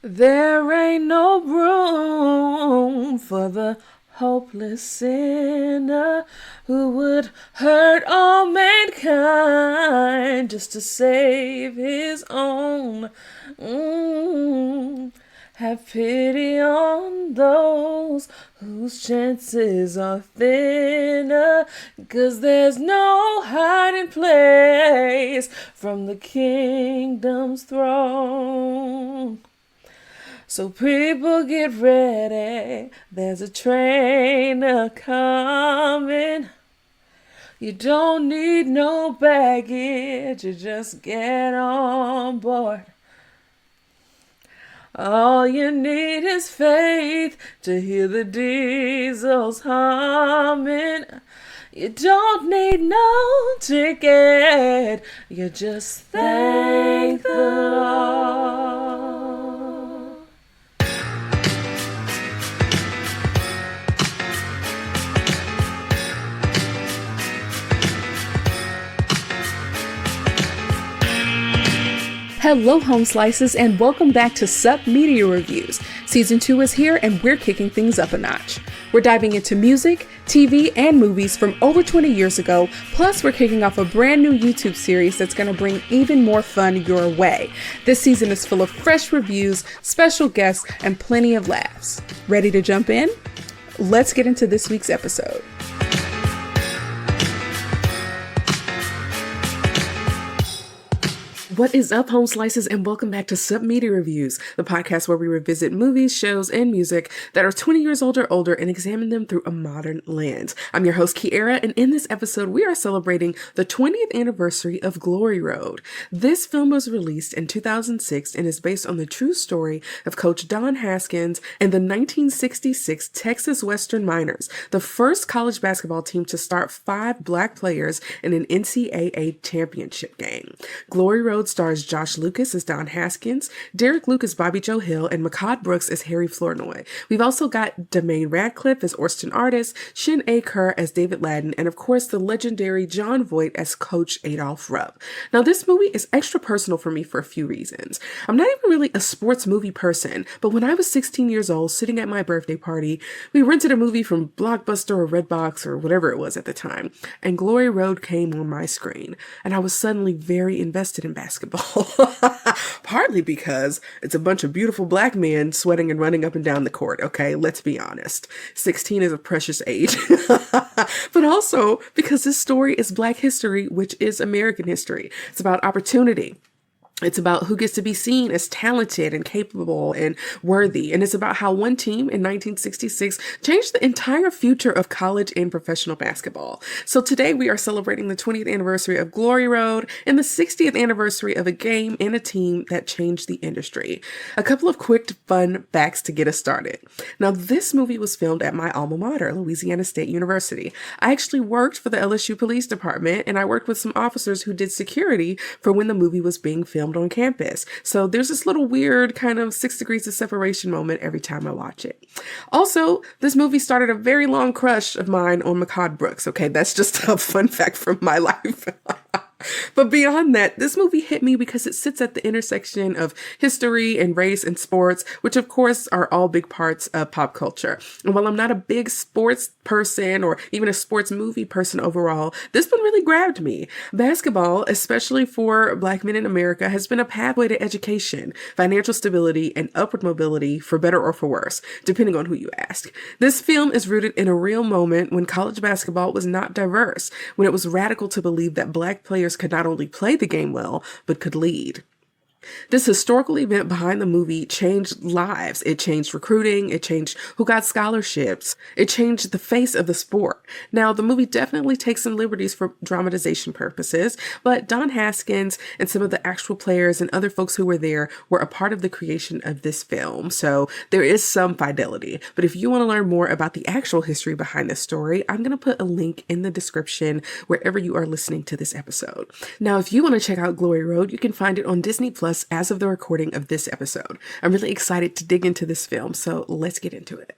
There ain't no room for the hopeless sinner who would hurt all mankind just to save his own. Have pity on those whose chances are thinner, 'cause there's no hiding place from the kingdom's throne. So people get ready, there's a train a-coming. You don't need no baggage, you just get on board. All you need is faith to hear the diesels humming. You don't need no ticket, you just thank the Lord. Hello, Home Slices, and welcome back to Sup Media Reviews. Season 2 is here, and we're kicking things up a notch. We're diving into music, TV, and movies from over 20 years ago, plus we're kicking off a brand new YouTube series that's going to bring even more fun your way. This season is full of fresh reviews, special guests, and plenty of laughs. Ready to jump in? Let's get into this week's episode. What is up, Home Slices, and welcome back to Sup Media Reviews, the podcast where we revisit movies, shows, and music that are 20 years old or older and examine them through a modern lens. I'm your host, Kiara, and in this episode, we are celebrating the 20th anniversary of Glory Road. This film was released in 2006 and is based on the true story of Coach Don Haskins and the 1966 Texas Western Miners, the first college basketball team to start 5 black players in an NCAA championship game. Glory Road stars Josh Lucas as Don Haskins, Derek Luke as Bobby Joe Hill, and Makad Brooks as Harry Flournoy. We've also got Demaine Radcliffe as Orson Artis, Shin A. Kerr as David Ladden, and of course the legendary John Voight as Coach Adolph Rupp. Now this movie is extra personal for me for a few reasons. I'm not even really a sports movie person, but when I was 16 years old, sitting at my birthday party, we rented a movie from Blockbuster or Redbox or whatever it was at the time, and Glory Road came on my screen, and I was suddenly very invested in basketball. Partly because it's a bunch of beautiful black men sweating and running up and down the court, okay? Let's be honest. 16 is a precious age. But also because this story is Black history, which is American history. It's about opportunity. It's about who gets to be seen as talented and capable and worthy. And it's about how one team in 1966 changed the entire future of college and professional basketball. So today we are celebrating the 20th anniversary of Glory Road and the 60th anniversary of a game and a team that changed the industry. A couple of quick fun facts to get us started. Now, this movie was filmed at my alma mater, Louisiana State University. I actually worked for the LSU Police Department, and I worked with some officers who did security for when the movie was being filmed on campus. So there's this little weird kind of 6 degrees of separation moment every time I watch it. Also, this movie started a very long crush of mine on Makad Brooks. Okay, that's just a fun fact from my life. But beyond that, this movie hit me because it sits at the intersection of history and race and sports, which of course are all big parts of pop culture. And while I'm not a big sports person or even a sports movie person overall, this one really grabbed me. Basketball, especially for Black men in America, has been a pathway to education, financial stability, and upward mobility for better or for worse, depending on who you ask. This film is rooted in a real moment when college basketball was not diverse, when it was radical to believe that Black players could not only play the game well, but could lead. This historical event behind the movie changed lives. It changed recruiting. It changed who got scholarships. It changed the face of the sport. Now, the movie definitely takes some liberties for dramatization purposes, but Don Haskins and some of the actual players and other folks who were there were a part of the creation of this film. So there is some fidelity. But if you want to learn more about the actual history behind this story, I'm going to put a link in the description wherever you are listening to this episode. Now, if you want to check out Glory Road, you can find it on Disney Plus as of the recording of this episode. I'm really excited to dig into this film, so let's get into it.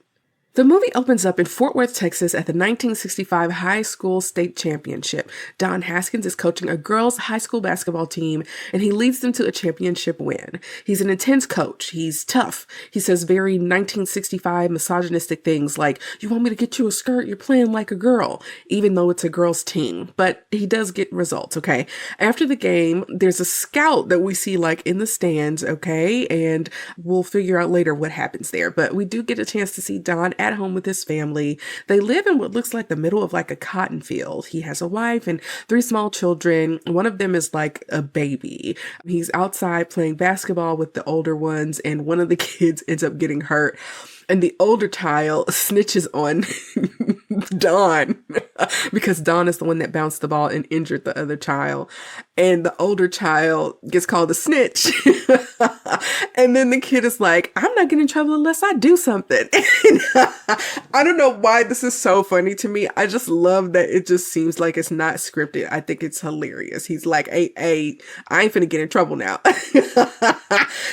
The movie opens up in Fort Worth, Texas at the 1965 High School State Championship. Don Haskins is coaching a girls' high school basketball team, and he leads them to a championship win. He's an intense coach. He's tough. He says very 1965 misogynistic things like, "You want me to get you a skirt? You're playing like a girl," even though it's a girls' team. But he does get results, okay? After the game, there's a scout that we see like in the stands, okay? And we'll figure out later what happens there. But we do get a chance to see Don at home with his family. They live in what looks like the middle of like a cotton field. He has a wife and 3 small children. One of them is like a baby. He's outside playing basketball with the older ones, and one of the kids ends up getting hurt. And the older child snitches on Don because Don is the one that bounced the ball and injured the other child. And the older child gets called a snitch. And then the kid is like, "I'm not getting in trouble unless I do something." I don't know why this is so funny to me. I just love that it just seems like it's not scripted. I think it's hilarious. He's like, hey, I ain't finna get in trouble now.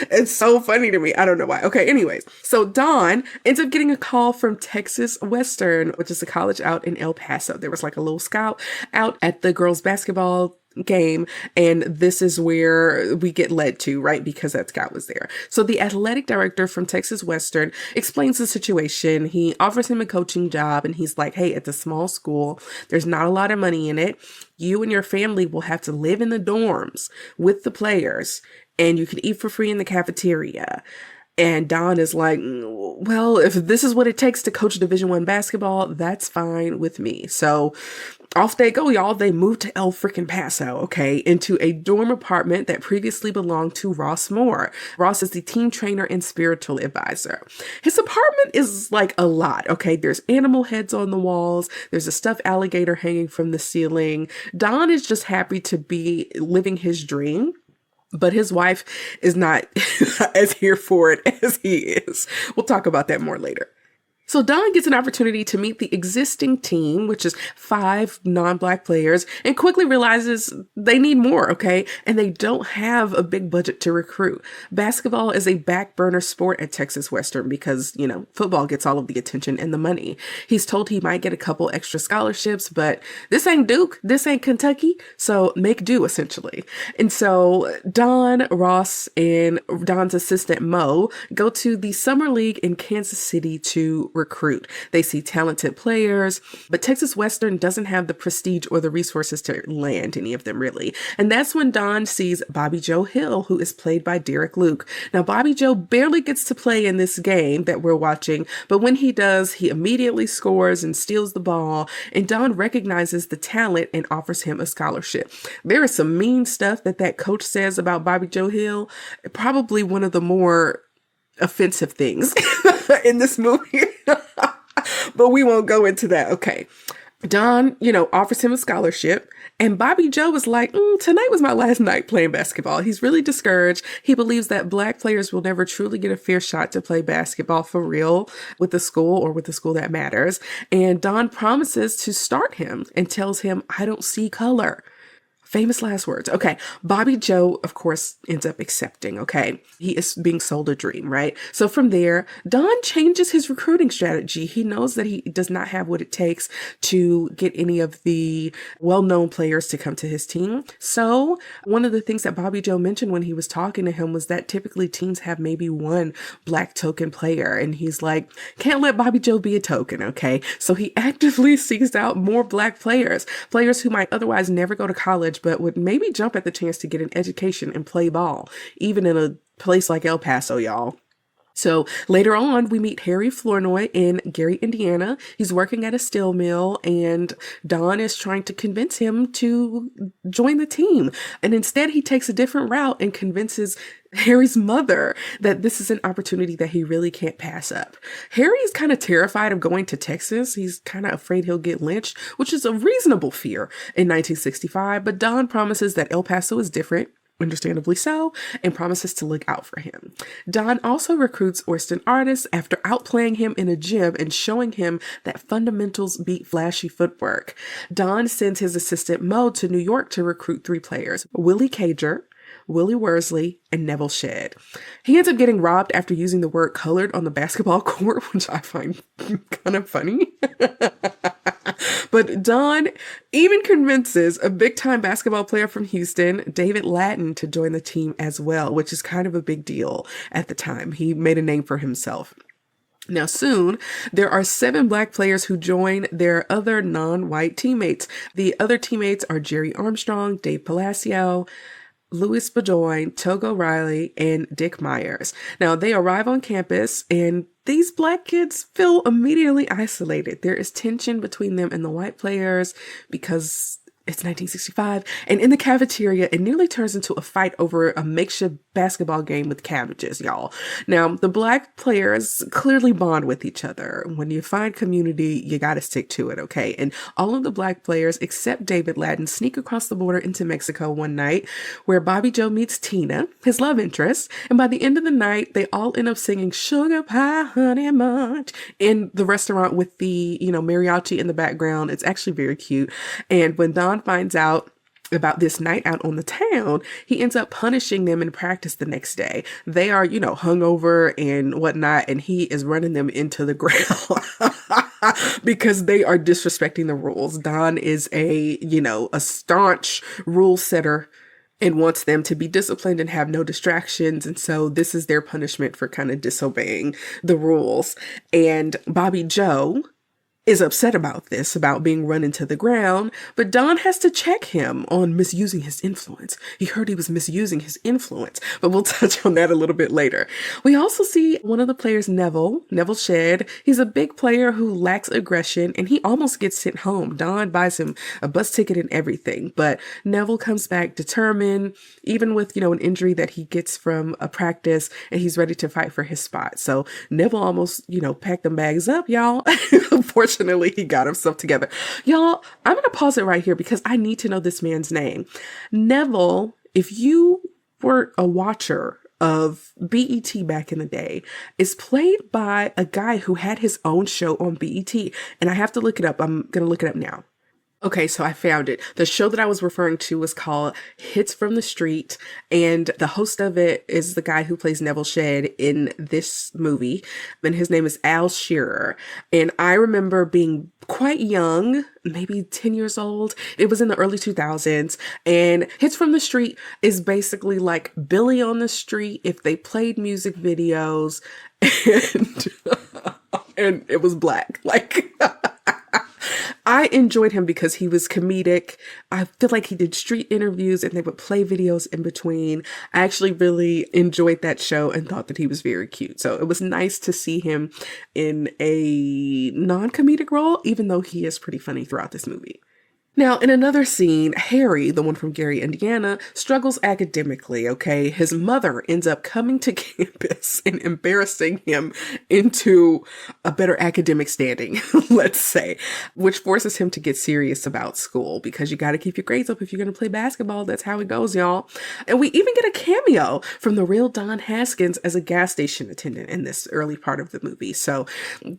It's so funny to me. I don't know why. Okay, anyways. So Don ends up getting a call from Texas Western, which is a college out in El Paso. There was like a little scout out at the girls' basketball game, and this is where we get led to, right? Because that scout was there. So the athletic director from Texas Western explains the situation. He offers him a coaching job, and he's like, "Hey, it's a small school. There's not a lot of money in it. You and your family will have to live in the dorms with the players, and you can eat for free in the cafeteria." And Don is like, "Well, if this is what it takes to coach Division I basketball, that's fine with me." So off they go, y'all. They moved to El freaking Paso, okay, into a dorm apartment that previously belonged to Ross Moore. Ross is the team trainer and spiritual advisor. His apartment is like a lot, okay? There's animal heads on the walls. There's a stuffed alligator hanging from the ceiling. Don is just happy to be living his dream. But his wife is not as here for it as he is. We'll talk about that more later. So Don gets an opportunity to meet the existing team, which is 5 non-Black players, and quickly realizes they need more, okay? And they don't have a big budget to recruit. Basketball is a back burner sport at Texas Western because, football gets all of the attention and the money. He's told he might get a couple extra scholarships, but this ain't Duke, this ain't Kentucky, so make do essentially. And so Don, Ross, and Don's assistant Mo go to the Summer League in Kansas City to recruit. They see talented players, but Texas Western doesn't have the prestige or the resources to land any of them really. And that's when Don sees Bobby Joe Hill, who is played by Derek Luke. Now, Bobby Joe barely gets to play in this game that we're watching, but when he does, he immediately scores and steals the ball, and Don recognizes the talent and offers him a scholarship. There is some mean stuff that coach says about Bobby Joe Hill, probably one of the more offensive things in this movie. But we won't go into that. Okay. Don, offers him a scholarship, and Bobby Joe was like, "Tonight was my last night playing basketball." He's really discouraged. He believes that Black players will never truly get a fair shot to play basketball for real with the school or with the school that matters. And Don promises to start him and tells him, "I don't see color." Famous last words. Okay. Bobby Joe, of course, ends up accepting. Okay. He is being sold a dream, right? So from there, Don changes his recruiting strategy. He knows that he does not have what it takes to get any of the well-known players to come to his team. So one of the things that Bobby Joe mentioned when he was talking to him was that typically teams have maybe one Black token player. And he's like, can't let Bobby Joe be a token. Okay. So he actively seeks out more Black players who might otherwise never go to college, but would maybe jump at the chance to get an education and play ball, even in a place like El Paso, y'all. So later on, we meet Harry Flournoy in Gary, Indiana. He's working at a steel mill, and Don is trying to convince him to join the team. And instead, he takes a different route and convinces Harry's mother that this is an opportunity that he really can't pass up. Harry is kind of terrified of going to Texas. He's kind of afraid he'll get lynched, which is a reasonable fear in 1965. But Don promises that El Paso is different, understandably so, and promises to look out for him. Don also recruits Orson Artis after outplaying him in a gym and showing him that fundamentals beat flashy footwork. Don sends his assistant Mo to New York to recruit 3 players: Willie Cager, Willie Worsley, and Neville Shedd. He ends up getting robbed after using the word colored on the basketball court, which I find kind of funny. But Don even convinces a big-time basketball player from Houston, David Lattin, to join the team as well, which is kind of a big deal at the time. He made a name for himself. Now soon, there are 7 Black players who join their other non-white teammates. The other teammates are Jerry Armstrong, Dave Palacio, Louis Bedoin, Togo Riley, and Dick Myers. Now, they arrive on campus, and these Black kids feel immediately isolated. There is tension between them and the white players because it's 1965, and in the cafeteria, it nearly turns into a fight over a makeshift basketball game with cabbages, y'all. Now, the Black players clearly bond with each other. When you find community, you gotta stick to it, okay? And all of the Black players, except David Lattin, sneak across the border into Mexico one night, where Bobby Joe meets Tina, his love interest, and by the end of the night, they all end up singing Sugar Pie Honey Munch in the restaurant with the, mariachi in the background. It's actually very cute. And when Don finds out about this night out on the town, he ends up punishing them in practice the next day. They are, hungover and whatnot, and he is running them into the ground because they are disrespecting the rules. Don is a staunch rule setter and wants them to be disciplined and have no distractions. And so this is their punishment for kind of disobeying the rules. And Bobby Joe is upset about this, about being run into the ground, but Don has to check him on misusing his influence. He heard he was misusing his influence, but we'll touch on that a little bit later. We also see one of the players, Neville Shedd. He's a big player who lacks aggression, and he almost gets sent home. Don buys him a bus ticket and everything, but Neville comes back determined, even with, an injury that he gets from a practice, and he's ready to fight for his spot. So Neville almost, packed them bags up, y'all. Unfortunately, he got himself together. Y'all, I'm going to pause it right here because I need to know this man's name. Neville, if you were a watcher of BET back in the day, is played by a guy who had his own show on BET. And I have to look it up. I'm going to look it up now. Okay, so I found it. The show that I was referring to was called Hits from the Street, and the host of it is the guy who plays Neville Shedd in this movie, and his name is Al Shearer. And I remember being quite young, maybe 10 years old. It was in the early 2000s, and Hits from the Street is basically like Billy on the Street if they played music videos and and it was Black. I enjoyed him because he was comedic. I feel like he did street interviews and they would play videos in between. I actually really enjoyed that show and thought that he was very cute. So it was nice to see him in a non-comedic role, even though he is pretty funny throughout this movie. Now, in another scene, Harry, the one from Gary, Indiana, struggles academically, okay? His mother ends up coming to campus and embarrassing him into a better academic standing, let's say, which forces him to get serious about school because you got to keep your grades up if you're going to play basketball. That's how it goes, y'all. And we even get a cameo from the real Don Haskins as a gas station attendant in this early part of the movie. So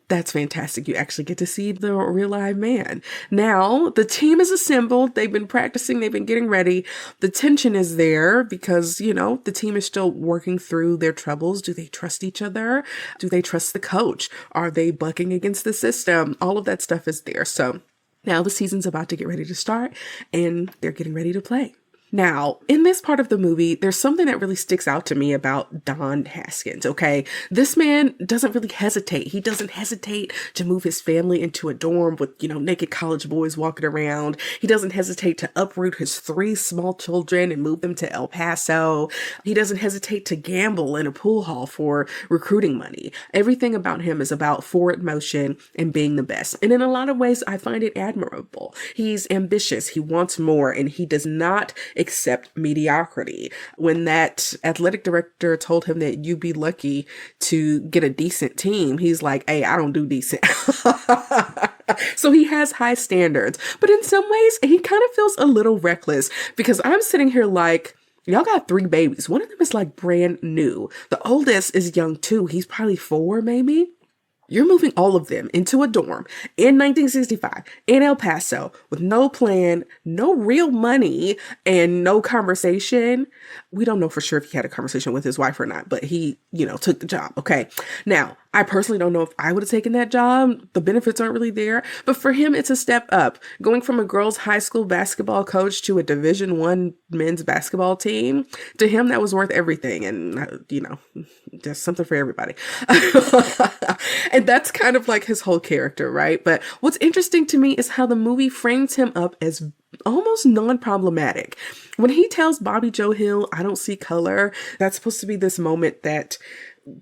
that's fantastic. You actually get to see the real live man. Now, the team is assembled. They've been practicing. They've been getting ready. The tension is there because, the team is still working through their troubles. Do they trust each other? Do they trust the coach? Are they bucking against the system? All of that stuff is there. So now the season's about to get ready to start and they're getting ready to play. Now, in this part of the movie, there's something that really sticks out to me about Don Haskins, okay? This man doesn't really hesitate. He doesn't hesitate to move his family into a dorm with, naked college boys walking around. He doesn't hesitate to uproot his 3 small children and move them to El Paso. He doesn't hesitate to gamble in a pool hall for recruiting money. Everything about him is about forward motion and being the best. And in a lot of ways, I find it admirable. He's ambitious. He wants more, and he does not accept mediocrity. When that athletic director told him that you'd be lucky to get a decent team, he's like, hey, I don't do decent. So he has high standards, but in some ways he kind of feels a little reckless because I'm sitting here like, y'all got 3 babies. One of them is like brand new. The oldest is young too. He's probably 4 maybe. You're moving all of them into a dorm in 1965 in El Paso with no plan, no real money, and no conversation. We don't know for sure if he had a conversation with his wife or not, but he, took the job. Okay. Now, I personally don't know if I would have taken that job. The benefits aren't really there, but for him, it's a step up. Going from a girls' high school basketball coach to a Division I men's basketball team, to him, that was worth everything. And, there's something for everybody. And that's kind of like his whole character, right? But what's interesting to me is how the movie frames him up as almost non-problematic. When he tells Bobby Joe Hill, "I don't see color," that's supposed to be this moment that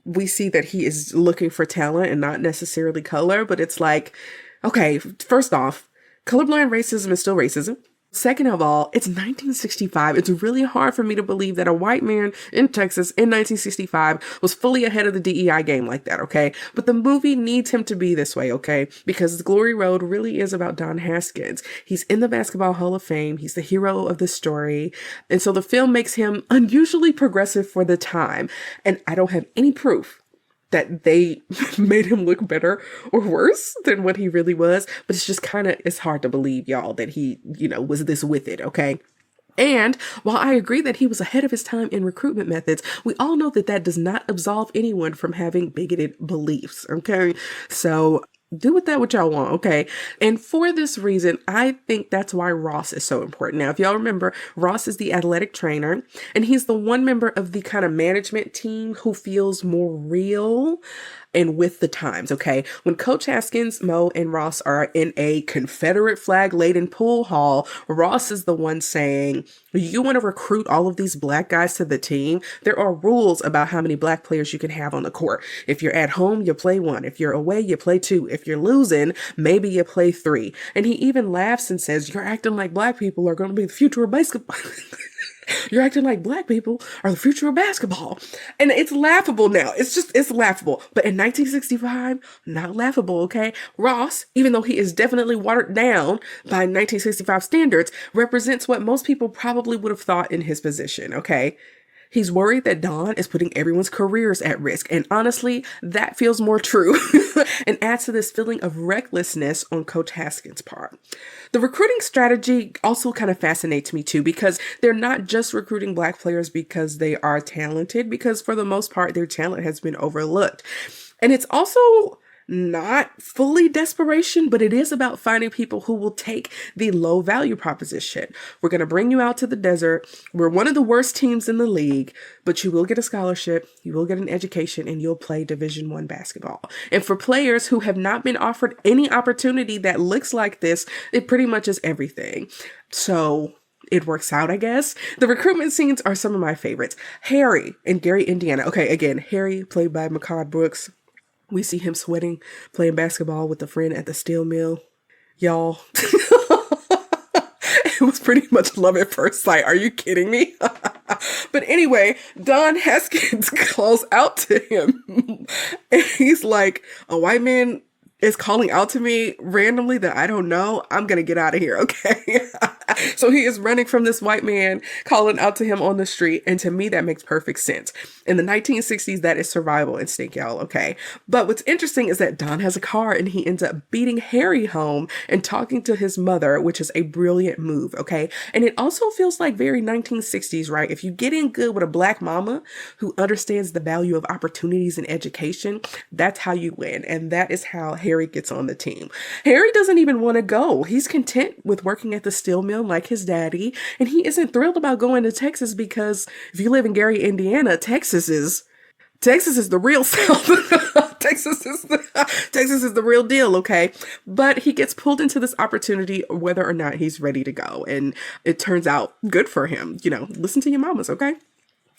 we see that he is looking for talent and not necessarily color. But it's like, okay, first off, colorblind racism is still racism. Second of all, it's 1965. It's really hard for me to believe that a white man in Texas in 1965 was fully ahead of the DEI game like that, okay? But the movie needs him to be this way, okay? Because Glory Road really is about Don Haskins. He's in the Basketball Hall of Fame. He's the hero of the story. And so the film makes him unusually progressive for the time. And I don't have any proof that they made him look better or worse than what he really was. But it's just it's hard to believe, y'all, that he, was this with it, okay? And while I agree that he was ahead of his time in recruitment methods, we all know that that does not absolve anyone from having bigoted beliefs, okay? So do with that what y'all want, okay? And for this reason, I think that's why Ross is so important. Now, if y'all remember, Ross is the athletic trainer, and he's the one member of the kind of management team who feels more real and with the times, okay? When Coach Haskins, Mo, and Ross are in a Confederate flag-laden pool hall, Ross is the one saying, "You want to recruit all of these black guys to the team? There are rules about how many black players you can have on the court. If you're at home, you play 1. If you're away, you play 2. If you're losing, maybe you play 3. And he even laughs and says, "You're acting like black people are going to be the future of basketball." You're acting like black people are the future of basketball. And it's laughable now. It's laughable. But in 1965, not laughable, okay? Ross, even though he is definitely watered down by 1965 standards, represents what most people probably would have thought in his position, okay? He's worried that Don is putting everyone's careers at risk. And honestly, that feels more true and adds to this feeling of recklessness on Coach Haskins' part. The recruiting strategy also kind of fascinates me too, because they're not just recruiting black players because they are talented, because for the most part, their talent has been overlooked. And it's also not fully desperation, but it is about finding people who will take the low value proposition. We're going to bring you out to the desert. We're one of the worst teams in the league, but you will get a scholarship, you will get an education, and you'll play Division I basketball. And for players who have not been offered any opportunity that looks like this, it pretty much is everything. So it works out, I guess. The recruitment scenes are some of my favorites. Harry in Gary, Indiana. Okay, again, Harry played by Mehcad Brooks. We see him sweating, playing basketball with a friend at the steel mill. Y'all, it was pretty much love at first sight. Are you kidding me? But anyway, Don Haskins calls out to him. And he's like, "A white man is calling out to me randomly that I don't know. I'm going to get out of here, okay?" So he is running from this white man calling out to him on the street. And to me, that makes perfect sense. In the 1960s, that is survival instinct, y'all, okay? But what's interesting is that Don has a car and he ends up beating Harry home and talking to his mother, which is a brilliant move, okay? And it also feels like very 1960s, right? If you get in good with a black mama who understands the value of opportunities and education, that's how you win. And that is how Harry gets on the team. Harry doesn't even want to go. He's content with working at the steel mill like his daddy, and he isn't thrilled about going to Texas because if you live in Gary, Indiana, Texas is the real South. Texas is the real deal, okay? But he gets pulled into this opportunity whether or not he's ready to go, and it turns out good for him. Listen to your mamas, okay?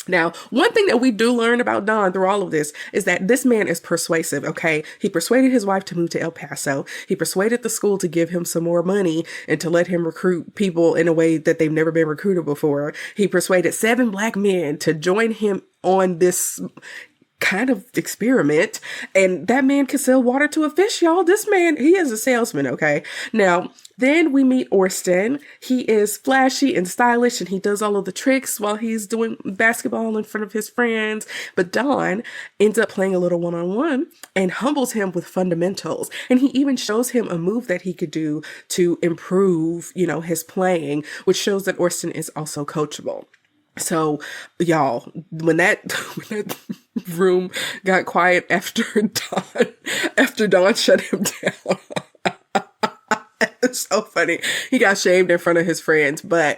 Now, one thing that we do learn about Don through all of this is that this man is persuasive, okay? He persuaded his wife to move to El Paso. He persuaded the school to give him some more money and to let him recruit people in a way that they've never been recruited before. He persuaded 7 black men to join him on this kind of experiment, and that man can sell water to a fish, y'all. This man, he is a salesman, okay? Now, then we meet Orsten. He is flashy and stylish, and he does all of the tricks while he's doing basketball in front of his friends. But Don ends up playing a little one-on-one and humbles him with fundamentals. And he even shows him a move that he could do to improve, his playing, which shows that Orsten is also coachable. So, y'all, when that room got quiet after Dawn shut him down, it's so funny. He got shamed in front of his friends, but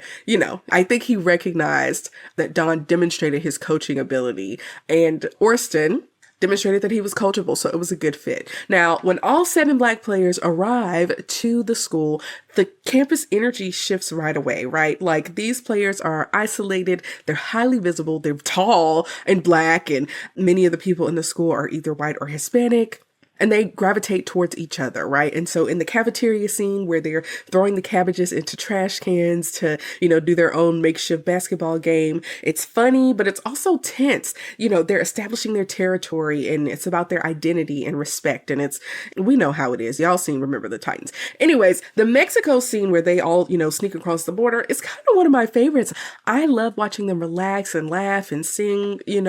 I think he recognized that Dawn demonstrated his coaching ability, and Orsten demonstrated that he was coachable, so it was a good fit. Now, when all 7 Black players arrive to the school, the campus energy shifts right away, right? Like, these players are isolated, they're highly visible, they're tall and Black, and many of the people in the school are either white or Hispanic. And they gravitate towards each other, right? And so in the cafeteria scene where they're throwing the cabbages into trash cans to, do their own makeshift basketball game, it's funny, but it's also tense. They're establishing their territory, and it's about their identity and respect. And we know how it is. Y'all seen Remember the Titans. Anyways, the Mexico scene where they all, sneak across the border is kind of one of my favorites. I love watching them relax and laugh and sing, in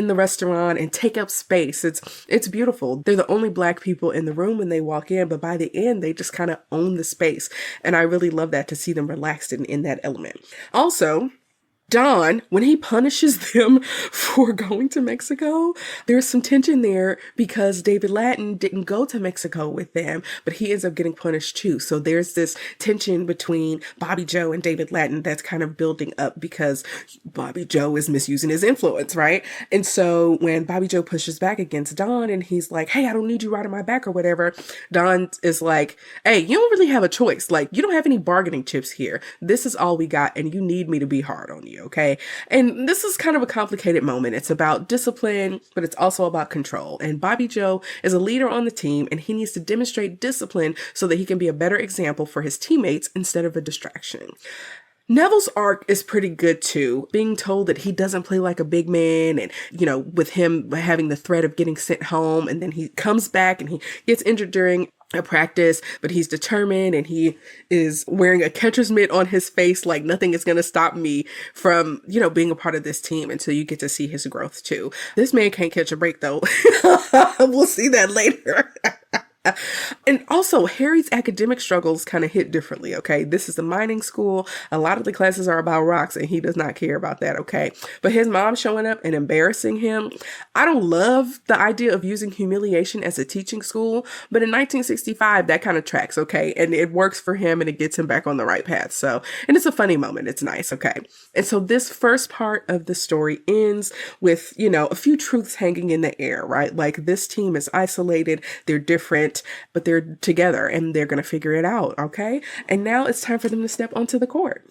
the restaurant and take up space. It's beautiful. They're the only Black people in the room when they walk in, but by the end, they just kind of own the space. And I really love that, to see them relaxed in that element. Also, Don, when he punishes them for going to Mexico, there's some tension there because David Lattin didn't go to Mexico with them, but he ends up getting punished too. So there's this tension between Bobby Joe and David Lattin that's kind of building up because Bobby Joe is misusing his influence, right? And so when Bobby Joe pushes back against Don and he's like, hey, I don't need you riding my back or whatever, Don is like, hey, you don't really have a choice. Like, you don't have any bargaining chips here. This is all we got, and you need me to be hard on you. Okay. And this is kind of a complicated moment. It's about discipline, but it's also about control. And Bobby Joe is a leader on the team, and he needs to demonstrate discipline so that he can be a better example for his teammates instead of a distraction. Neville's arc is pretty good too, being told that he doesn't play like a big man, and, with him having the threat of getting sent home, and then he comes back and he gets injured during a practice, but he's determined and he is wearing a catcher's mitt on his face like nothing is going to stop me from, being a part of this team, until you get to see his growth too. This man can't catch a break though. We'll see that later. And also, Harry's academic struggles kind of hit differently, okay? This is a mining school. A lot of the classes are about rocks, and he does not care about that, okay? But his mom showing up and embarrassing him, I don't love the idea of using humiliation as a teaching school, but in 1965, that kind of tracks, okay? And it works for him, and it gets him back on the right path. So, and it's a funny moment. It's nice, okay? And so this first part of the story ends with, a few truths hanging in the air, right? Like, this team is isolated, they're different, but they're together and they're going to figure it out, okay? And now it's time for them to step onto the court.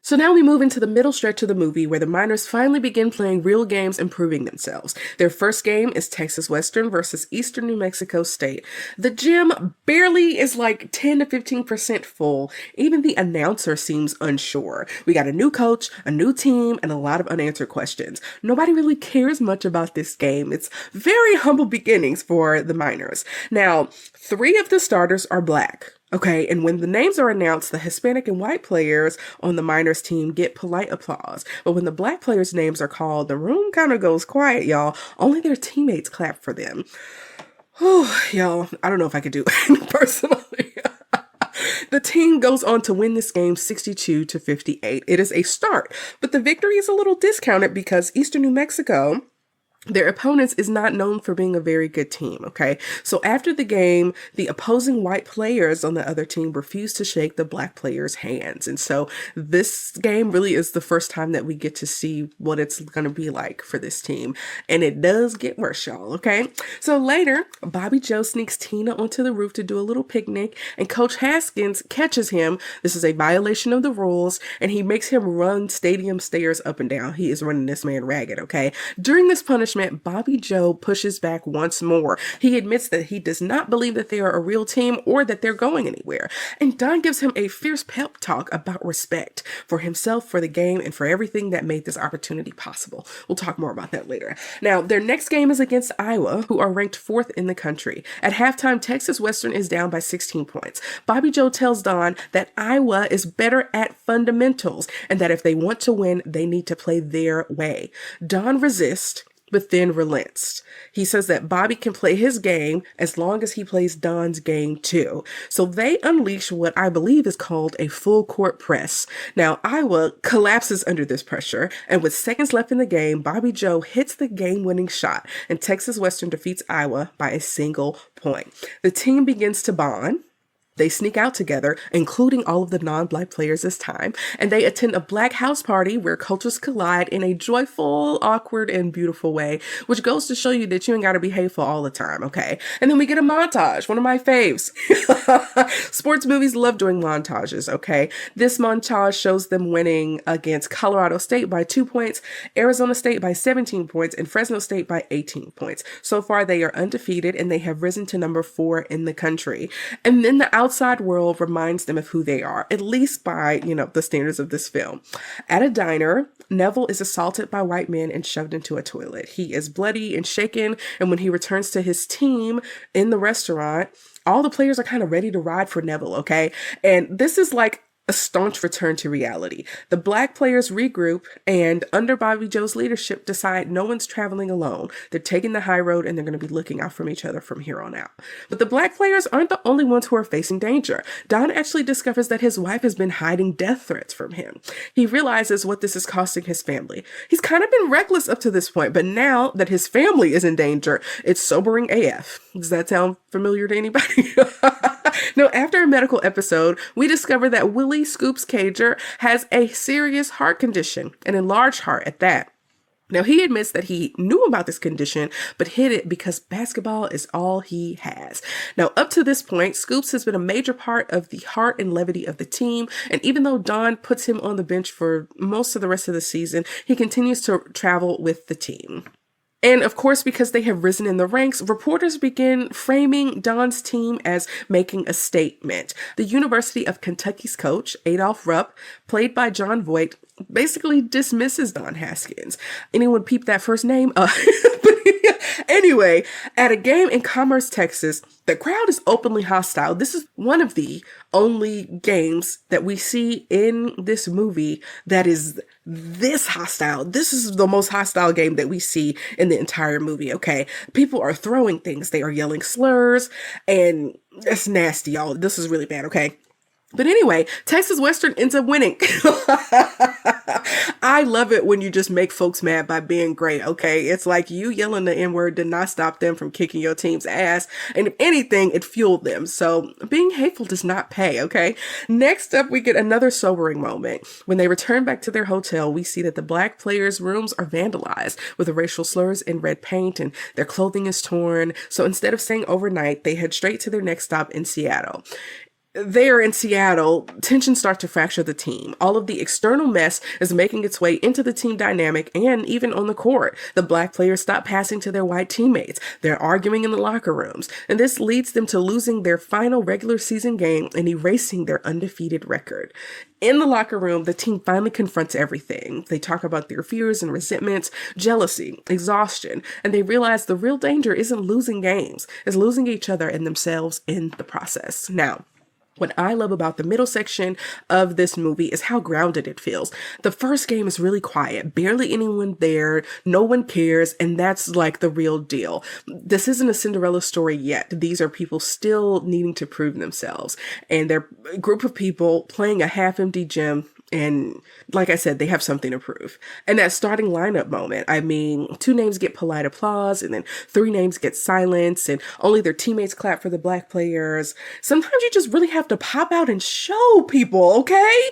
So now we move into the middle stretch of the movie where the Miners finally begin playing real games and proving themselves. Their first game is Texas Western versus Eastern New Mexico State. The gym barely is like 10 to 15% full. Even the announcer seems unsure. We got a new coach, a new team, and a lot of unanswered questions. Nobody really cares much about this game. It's very humble beginnings for the Miners. Now, 3 of the starters are Black. Okay, and when the names are announced, the Hispanic and white players on the Miners team get polite applause. But when the Black players' names are called, the room kind of goes quiet, y'all. Only their teammates clap for them. Whew, y'all, I don't know if I could do it personally. The team goes on to win this game 62-58. It is a start, but the victory is a little discounted because Eastern New Mexico, their opponents, is not known for being a very good team, okay? So after the game, the opposing white players on the other team refuse to shake the Black players' hands. And so this game really is the first time that we get to see what it's going to be like for this team. And it does get worse, y'all, okay? So later, Bobby Joe sneaks Tina onto the roof to do a little picnic, and Coach Haskins catches him. This is a violation of the rules, and he makes him run stadium stairs up and down. He is running this man ragged, okay? During this punishment, punishment, Bobby Joe pushes back once more. He admits that he does not believe that they are a real team or that they're going anywhere. And Don gives him a fierce pep talk about respect for himself, for the game, and for everything that made this opportunity possible. We'll talk more about that later. Now, their next game is against Iowa, who are ranked 4th in the country. At halftime, Texas Western is down by 16 points. Bobby Joe tells Don that Iowa is better at fundamentals and that if they want to win, they need to play their way. Don resists, but then relents. He says that Bobby can play his game as long as he plays Don's game too. So they unleash what I believe is called a full court press. Now, Iowa collapses under this pressure, and with seconds left in the game, Bobby Joe hits the game-winning shot, and Texas Western defeats Iowa by a single point. The team begins to bond. They sneak out together, including all of the non-Black players this time, and they attend a Black house party where cultures collide in a joyful, awkward, and beautiful way, which goes to show you that you ain't gotta be hateful all the time, okay? And then we get a montage, one of my faves. Sports movies love doing montages, okay? This montage shows them winning against Colorado State by 2 points, Arizona State by 17 points, and Fresno State by 18 points. So far, they are undefeated, and they have risen to number 4 in the country. And then the outside world reminds them of who they are, at least by, the standards of this film. At a diner, Neville is assaulted by white men and shoved into a toilet. He is bloody and shaken, and when he returns to his team in the restaurant, all the players are kind of ready to ride for Neville, okay? And this is like a staunch return to reality. The Black players regroup and under Bobby Joe's leadership decide no one's traveling alone. They're taking the high road and they're going to be looking out for each other from here on out. But the Black players aren't the only ones who are facing danger. Don actually discovers that his wife has been hiding death threats from him. He realizes what this is costing his family. He's kind of been reckless up to this point, but now that his family is in danger, it's sobering AF. Does that sound familiar to anybody? No, after a medical episode, we discover that Willie Scoops Cager has a serious heart condition, an enlarged heart at that. Now, he admits that he knew about this condition, but hid it because basketball is all he has. Now, up to this point, Scoops has been a major part of the heart and levity of the team, and even though Don puts him on the bench for most of the rest of the season, he continues to travel with the team. And of course, because they have risen in the ranks, reporters begin framing Don's team as making a statement. The University of Kentucky's coach, Adolph Rupp, played by John Voight, basically dismisses Don Haskins. Anyone peep that first name? Anyway, at a game in Commerce, Texas, the crowd is openly hostile. This is one of the only games that we see in this movie that is this hostile. This is the most hostile game that we see in the entire movie, okay? People are throwing things. They are yelling slurs, and it's nasty, y'all. This is really bad, okay? But anyway, Texas Western ends up winning. I love it when you just make folks mad by being great, okay? It's like you yelling the N-word did not stop them from kicking your team's ass. And if anything, it fueled them. So being hateful does not pay, okay? Next up, we get another sobering moment. When they return back to their hotel, we see that the Black players' rooms are vandalized with racial slurs and red paint, and their clothing is torn. So instead of staying overnight, they head straight to their next stop in Seattle. There in Seattle, tensions start to fracture the team. All of the external mess is making its way into the team dynamic and even on the court. The Black players stop passing to their white teammates. They're arguing in the locker rooms. And this leads them to losing their final regular season game and erasing their undefeated record. In the locker room, the team finally confronts everything. They talk about their fears and resentments, jealousy, exhaustion, and they realize the real danger isn't losing games, it's losing each other and themselves in the process. Now, what I love about the middle section of this movie is how grounded it feels. The first game is really quiet, barely anyone there, no one cares, and that's like the real deal. This isn't a Cinderella story yet. These are people still needing to prove themselves, and they're a group of people playing a half-empty gym. And like I said, they have something to prove. And that starting lineup moment, I mean, 2 names get polite applause and then 3 names get silence and only their teammates clap for the Black players. Sometimes you just really have to pop out and show people, okay?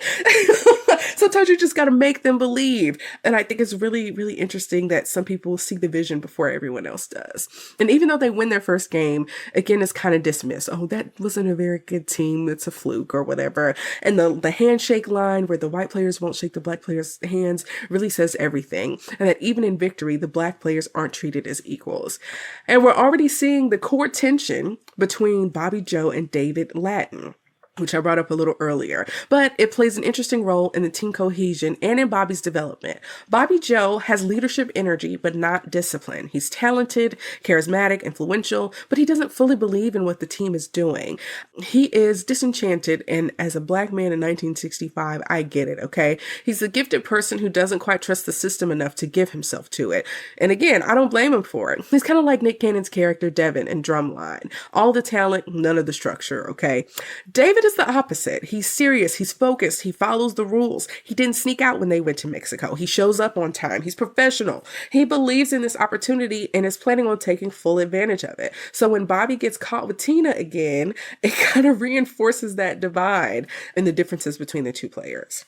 Sometimes you just got to make them believe. And I think it's really, really interesting that some people see the vision before everyone else does. And even though they win their first game, again, it's kind of dismissed. Oh, that wasn't a very good team. It's a fluke or whatever. And the handshake line where the the white players won't shake the black players' hands really says everything. And that even in victory, the black players aren't treated as equals. And we're already seeing the core tension between Bobby Joe and David Lattin, which I brought up a little earlier, but it plays an interesting role in the team cohesion and in Bobby's development. Bobby Joe has leadership energy, but not discipline. He's talented, charismatic, influential, but he doesn't fully believe in what the team is doing. He is disenchanted, and as a black man in 1965, I get it, okay? He's a gifted person who doesn't quite trust the system enough to give himself to it. And again, I don't blame him for it. He's kind of like Nick Cannon's character, Devin, in Drumline. All the talent, none of the structure, okay? David is the opposite. He's serious. He's focused. He follows the rules. He didn't sneak out when they went to Mexico. He shows up on time. He's professional. He believes in this opportunity and is planning on taking full advantage of it. So when Bobby gets caught with Tina again, it kind of reinforces that divide and the differences between the two players.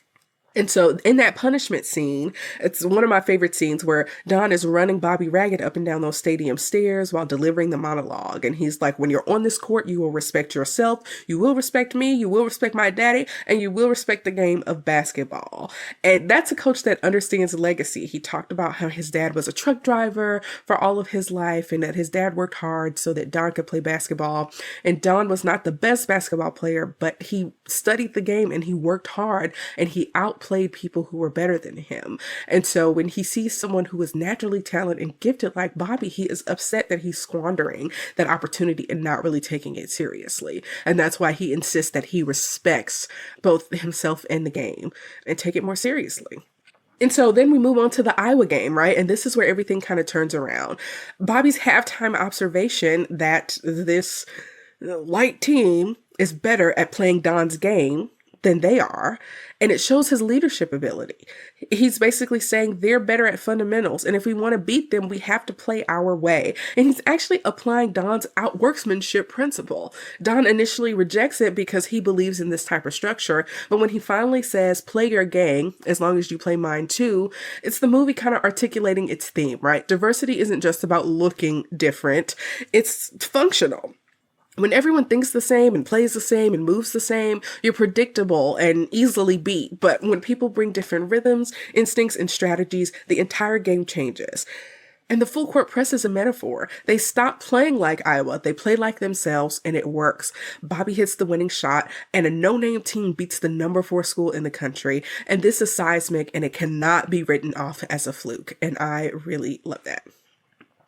And so in that punishment scene, it's one of my favorite scenes where Don is running Bobby ragged up and down those stadium stairs while delivering the monologue. And he's like, when you're on this court, you will respect yourself, you will respect me, you will respect my daddy, and you will respect the game of basketball. And that's a coach that understands legacy. He talked about how his dad was a truck driver for all of his life and that his dad worked hard so that Don could play basketball. And Don was not the best basketball player, but he studied the game and he worked hard and he outplayed people who were better than him. And so when he sees someone who is naturally talented and gifted like Bobby, he is upset that he's squandering that opportunity and not really taking it seriously. And that's why he insists that he respects both himself and the game and take it more seriously. And so then we move on to the Iowa game, right? And this is where everything kind of turns around. Bobby's halftime observation that this light team is better at playing Don's game than they are. And it shows his leadership ability. He's basically saying they're better at fundamentals. And if we want to beat them, we have to play our way. And he's actually applying Don's outworksmanship principle. Don initially rejects it because he believes in this type of structure. But when he finally says, play your game, as long as you play mine too, it's the movie kind of articulating its theme, right? Diversity isn't just about looking different. It's functional. When everyone thinks the same and plays the same and moves the same, you're predictable and easily beat. But when people bring different rhythms, instincts, and strategies, the entire game changes. And the full court press is a metaphor. They stop playing like Iowa. They play like themselves, and it works. Bobby hits the winning shot, and a no-name team beats the number 4 school in the country. And this is seismic, and it cannot be written off as a fluke. And I really love that.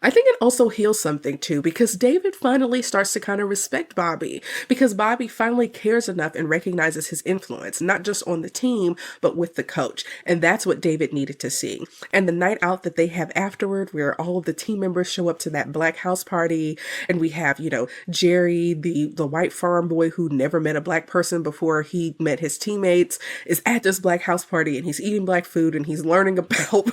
I think it also heals something too, because David finally starts to kind of respect Bobby, because Bobby finally cares enough and recognizes his influence, not just on the team, but with the coach. And that's what David needed to see. And the night out that they have afterward, where all of the team members show up to that black house party, and we have, Jerry, the white farm boy who never met a black person before he met his teammates, is at this black house party, and he's eating black food, and he's learning about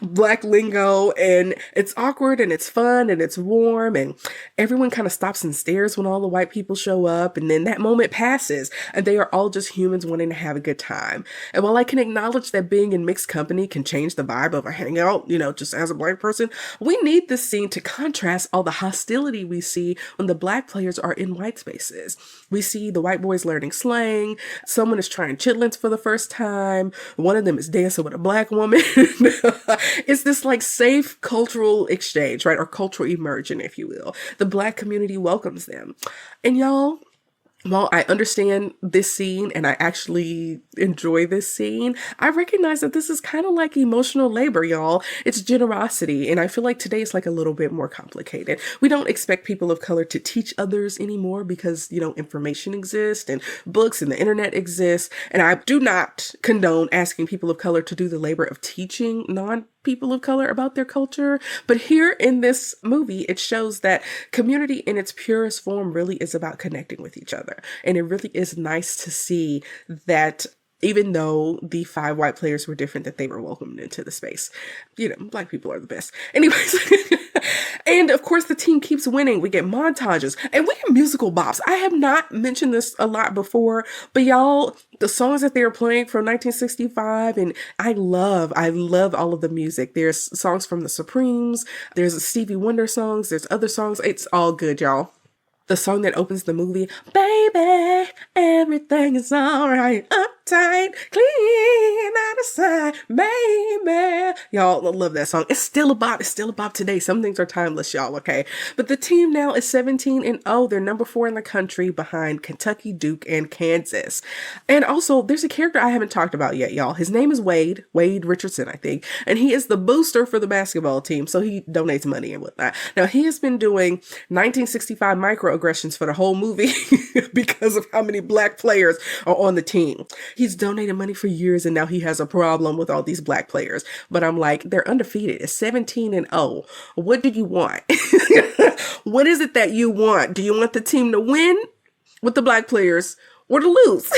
black lingo, and it's awkward, and it's fun, and it's warm, and everyone kind of stops and stares when all the white people show up, and then that moment passes, and they are all just humans wanting to have a good time. And while I can acknowledge that being in mixed company can change the vibe of a hangout, just as a black person, we need this scene to contrast all the hostility we see when the black players are in white spaces. We see the white boys learning slang, someone is trying chitlins for the first time, one of them is dancing with a black woman. It's this safe cultural exchange, right? Or cultural immersion, if you will. The black community welcomes them. And y'all, while I understand this scene and I actually enjoy this scene, I recognize that this is kind of like emotional labor, y'all. It's generosity. And I feel like today is a little bit more complicated. We don't expect people of color to teach others anymore because, information exists and books and the internet exists. And I do not condone asking people of color to do the labor of teaching people of color about their culture. But here in this movie, it shows that community in its purest form really is about connecting with each other. And it really is nice to see that even though the 5 white players were different, that they were welcomed into the space. Black people are the best. Anyways. And of course, the team keeps winning. We get montages and we get musical bops. I have not mentioned this a lot before, but y'all, the songs that they were playing from 1965, and I love all of the music. There's songs from the Supremes, there's Stevie Wonder songs, there's other songs. It's all good, y'all. The song that opens the movie, baby, everything is all right. tight, clean out of sight, baby. Y'all love that song. It's still a bop. It's still a bop today. Some things are timeless, y'all, okay? But the team now is 17-0. They're number 4 in the country behind Kentucky, Duke, and Kansas. And also, there's a character I haven't talked about yet, y'all. His name is Wade Richardson, I think. And he is the booster for the basketball team. So he donates money and whatnot. Now, he has been doing 1965 microaggressions for the whole movie because of how many black players are on the team. He's donated money for years and now he has a problem with all these black players. But I'm like, they're undefeated. It's 17-0. What do you want? What is it that you want? Do you want the team to win with the black players or to lose?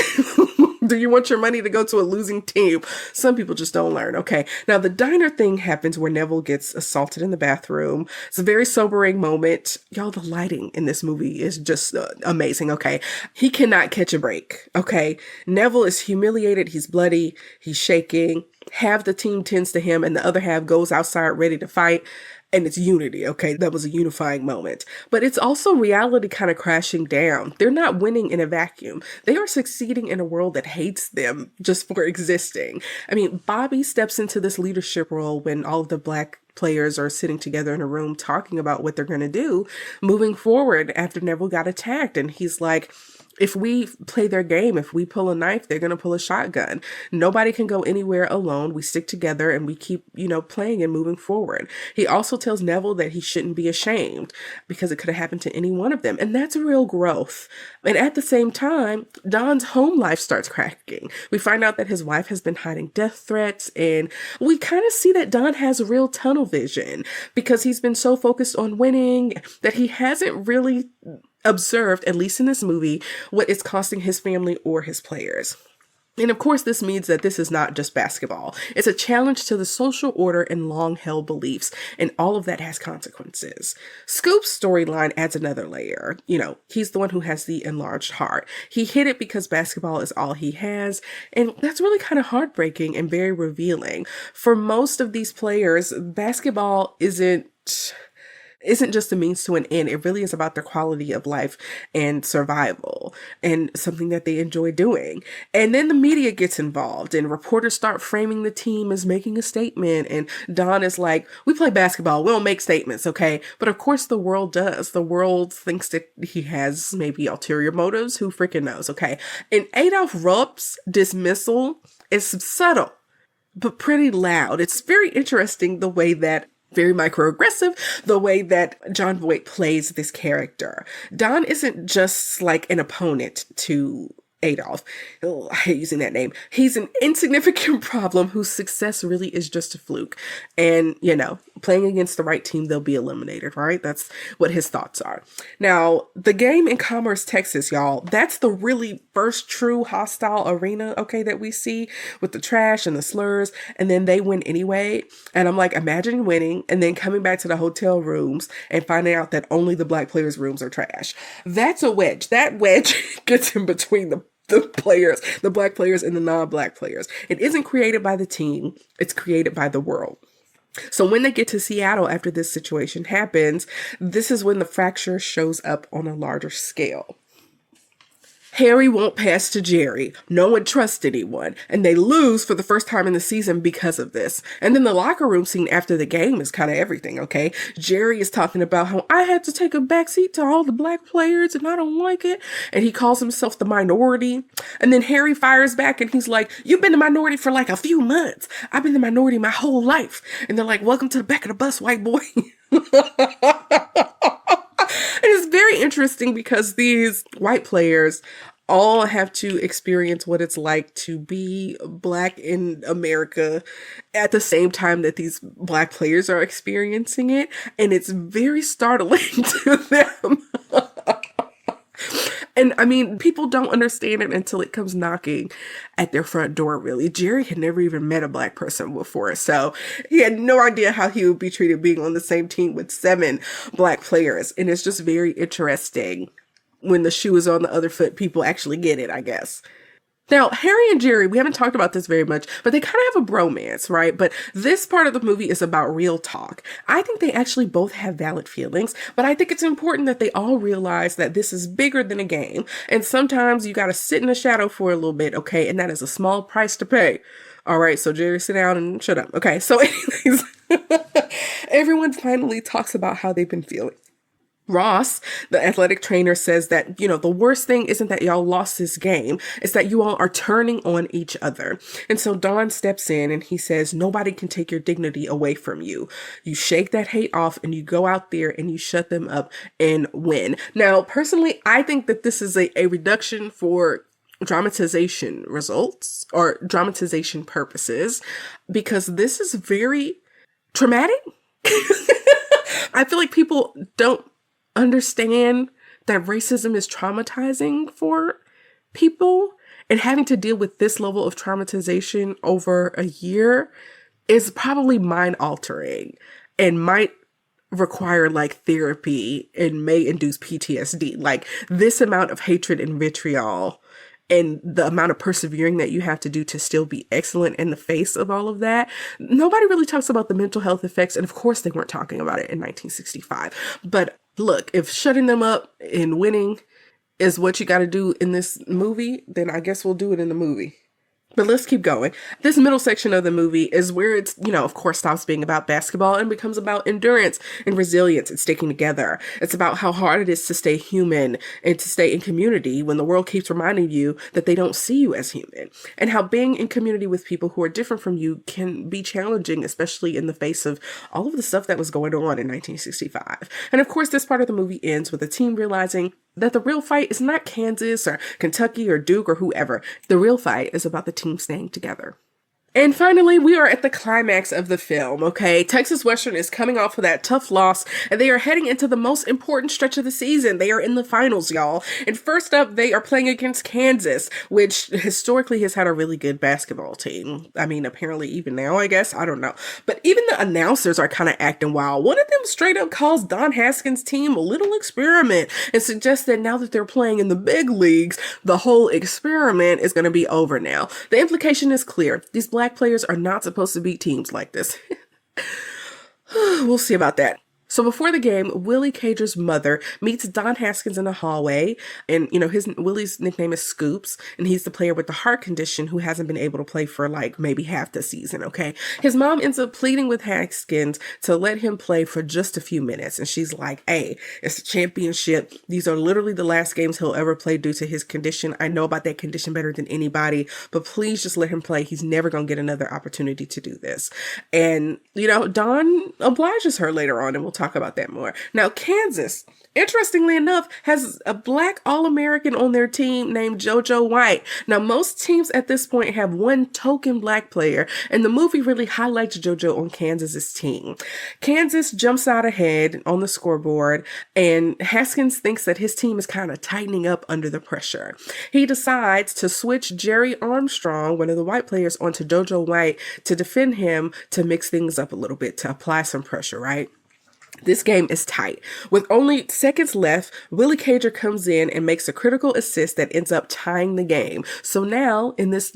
Do you want your money to go to a losing team? Some people just don't learn. Okay. Now the diner thing happens where Neville gets assaulted in the bathroom. It's a very sobering moment. Y'all, the lighting in this movie is just amazing. Okay. He cannot catch a break. Okay. Neville is humiliated. He's bloody. He's shaking. Half the team tends to him and the other half goes outside ready to fight. And it's unity, okay? That was a unifying moment. But it's also reality kind of crashing down. They're not winning in a vacuum. They are succeeding in a world that hates them just for existing. I mean, Bobby steps into this leadership role when all of the black players are sitting together in a room talking about what they're going to do moving forward after Neville got attacked. And he's like, if we play their game, if we pull a knife, they're going to pull a shotgun. Nobody can go anywhere alone. We stick together and we keep, playing and moving forward. He also tells Neville that he shouldn't be ashamed because it could have happened to any one of them. And that's a real growth. And at the same time, Don's home life starts cracking. We find out that his wife has been hiding death threats. And we kind of see that Don has real tunnel vision because he's been so focused on winning that he hasn't really observed, at least in this movie, what it's costing his family or his players. And of course, this means that this is not just basketball. It's a challenge to the social order and long-held beliefs, and all of that has consequences. Scoop's storyline adds another layer. He's the one who has the enlarged heart. He hid it because basketball is all he has, and that's really kind of heartbreaking and very revealing. For most of these players, basketball isn't just a means to an end. It really is about their quality of life and survival and something that they enjoy doing. And then the media gets involved and reporters start framing the team as making a statement. And Don is like, we play basketball. We don't make statements. Okay. But of course the world does. The world thinks that he has maybe ulterior motives. Who freaking knows? Okay. And Adolph Rupp's dismissal is subtle, but pretty loud. It's very interesting the way that very microaggressive, the way that Jon Voight plays this character. Don isn't just like an opponent to Adolph. Oh, I hate using that name. He's an insignificant problem whose success really is just a fluke. And, playing against the right team, they'll be eliminated, right? That's what his thoughts are. Now, the game in Commerce, Texas, y'all, that's the really first true hostile arena, okay, that we see with the trash and the slurs, and then they win anyway. And I'm like, imagine winning and then coming back to the hotel rooms and finding out that only the black players' rooms are trash. That's a wedge. That wedge gets in between the players, the black players and the non-black players. It isn't created by the team. It's created by the world. So when they get to Seattle after this situation happens, this is when the fracture shows up on a larger scale. Harry won't pass to Jerry. No one trusts anyone. And they lose for the first time in the season because of this. And then the locker room scene after the game is kind of everything, okay? Jerry is talking about how I had to take a backseat to all the black players and I don't like it. And he calls himself the minority. And then Harry fires back and he's like, you've been the minority for like a few months. I've been the minority my whole life. And they're like, welcome to the back of the bus, white boy. It is very interesting because these white players all have to experience what it's like to be black in America at the same time that these black players are experiencing it. And it's very startling to them. And I mean, people don't understand it until it comes knocking at their front door, really. Jerry had never even met a black person before, so he had no idea how he would be treated being on the same team with 7 black players. And it's just very interesting when the shoe is on the other foot, people actually get it, I guess. Now, Harry and Jerry, we haven't talked about this very much, but they kind of have a bromance, right? But this part of the movie is about real talk. I think they actually both have valid feelings, but I think it's important that they all realize that this is bigger than a game. And sometimes you got to sit in the shadow for a little bit, okay? And that is a small price to pay. All right, so Jerry, sit down and shut up. Okay, so anyways, everyone finally talks about how they've been feeling. Ross, the athletic trainer, says that, the worst thing isn't that y'all lost this game. It's that you all are turning on each other. And so Don steps in and he says, nobody can take your dignity away from you. You shake that hate off and you go out there and you shut them up and win. Now, personally, I think that this is a reduction for dramatization results or dramatization purposes, because this is very traumatic. I feel like people don't understand that racism is traumatizing for people, and having to deal with this level of traumatization over a year is probably mind altering and might require like therapy and may induce PTSD. Like this amount of hatred and vitriol and the amount of persevering that you have to do to still be excellent in the face of all of that. Nobody really talks about the mental health effects. And of course they weren't talking about it in 1965. But look, if shutting them up and winning is what you got to do in this movie, then I guess we'll do it in the movie. But let's keep going. This middle section of the movie is where it's, of course, stops being about basketball and becomes about endurance and resilience and sticking together. It's about how hard it is to stay human and to stay in community when the world keeps reminding you that they don't see you as human. And how being in community with people who are different from you can be challenging, especially in the face of all of the stuff that was going on in 1965. And of course, this part of the movie ends with the team realizing that the real fight is not Kansas or Kentucky or Duke or whoever. The real fight is about the team staying together. And finally, we are at the climax of the film, okay? Texas Western is coming off of that tough loss, and they are heading into the most important stretch of the season. They are in the finals, y'all. And first up, they are playing against Kansas, which historically has had a really good basketball team. I mean, apparently even now, I guess. I don't know. But even the announcers are kind of acting wild. One of them straight up calls Don Haskins' team a little experiment and suggests that now that they're playing in the big leagues, the whole experiment is going to be over now. The implication is clear. These black players are not supposed to beat teams like this. We'll see about that. So before the game, Willie Cager's mother meets Don Haskins in the hallway, and Willie's nickname is Scoops, and he's the player with the heart condition who hasn't been able to play for like maybe half the season, okay? His mom ends up pleading with Haskins to let him play for just a few minutes, and she's like, hey, it's a championship. These are literally the last games he'll ever play due to his condition. I know about that condition better than anybody, but please just let him play. He's never gonna get another opportunity to do this. And, Don obliges her later on, and we'll talk about that more. Now, Kansas, interestingly enough, has a black All-American on their team named JoJo White. Now, most teams at this point have one token black player, and the movie really highlights JoJo on Kansas's team. Kansas jumps out ahead on the scoreboard, and Haskins thinks that his team is kind of tightening up under the pressure. He decides to switch Jerry Armstrong, one of the white players, onto JoJo White to defend him, to mix things up a little bit, to apply some pressure, right? This game is tight. With only seconds left, Willie Cager comes in and makes a critical assist that ends up tying the game. So now in this,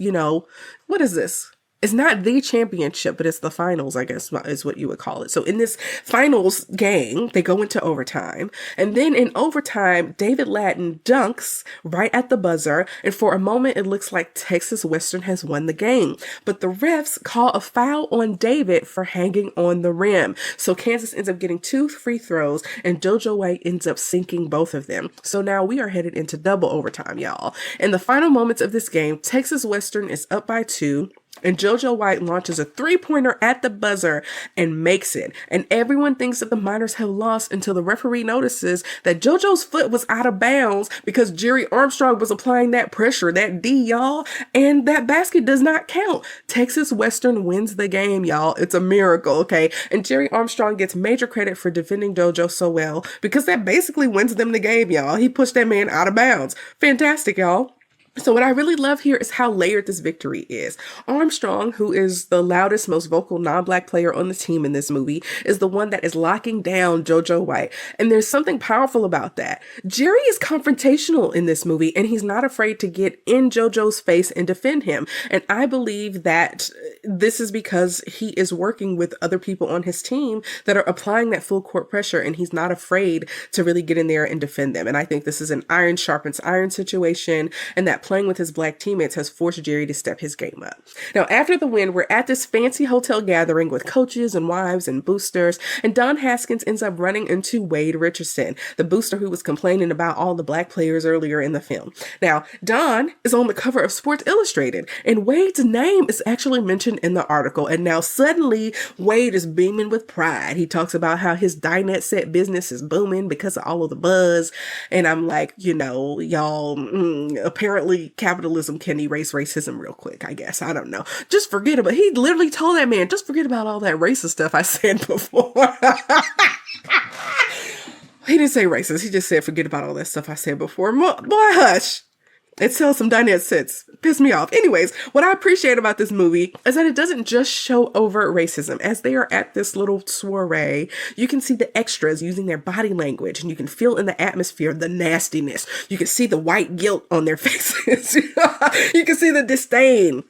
what is this? It's not the championship, but it's the finals, I guess is what you would call it. So in this finals game, they go into overtime. And then in overtime, David Lattin dunks right at the buzzer. And for a moment, it looks like Texas Western has won the game. But the refs call a foul on David for hanging on the rim. So Kansas ends up getting 2 free throws, and JoJo White ends up sinking both of them. So now we are headed into double overtime, y'all. In the final moments of this game, Texas Western is up by 2. And JoJo White launches a 3-pointer at the buzzer and makes it. And everyone thinks that the Miners have lost until the referee notices that JoJo's foot was out of bounds because Jerry Armstrong was applying that pressure, that D, y'all. And that basket does not count. Texas Western wins the game, y'all. It's a miracle, okay? And Jerry Armstrong gets major credit for defending JoJo so well because that basically wins them the game, y'all. He pushed that man out of bounds. Fantastic, y'all. So what I really love here is how layered this victory is. Armstrong, who is the loudest, most vocal non-black player on the team in this movie, is the one that is locking down JoJo White. And there's something powerful about that. Jerry is confrontational in this movie, and he's not afraid to get in JoJo's face and defend him. And I believe that this is because he is working with other people on his team that are applying that full court pressure, and he's not afraid to really get in there and defend them. And I think this is an iron sharpens iron situation, and that playing with his black teammates has forced Jerry to step his game up. Now, after the win, we're at this fancy hotel gathering with coaches and wives and boosters, and Don Haskins ends up running into Wade Richardson, the booster who was complaining about all the black players earlier in the film. Now, Don is on the cover of Sports Illustrated, and Wade's name is actually mentioned in the article, and now suddenly Wade is beaming with pride. He talks about how his dinette set business is booming because of all of the buzz, and I'm like, y'all, apparently capitalism can erase racism real quick, I guess. I don't know. Just forget about it. He literally told that man, just forget about all that racist stuff I said before. He didn't say racist. He just said, forget about all that stuff I said before. Boy, hush. It sells some dinette sets. Piss me off. Anyways, what I appreciate about this movie is that it doesn't just show overt racism. As they are at this little soiree, you can see the extras using their body language, and you can feel in the atmosphere the nastiness. You can see the white guilt on their faces. You can see the disdain.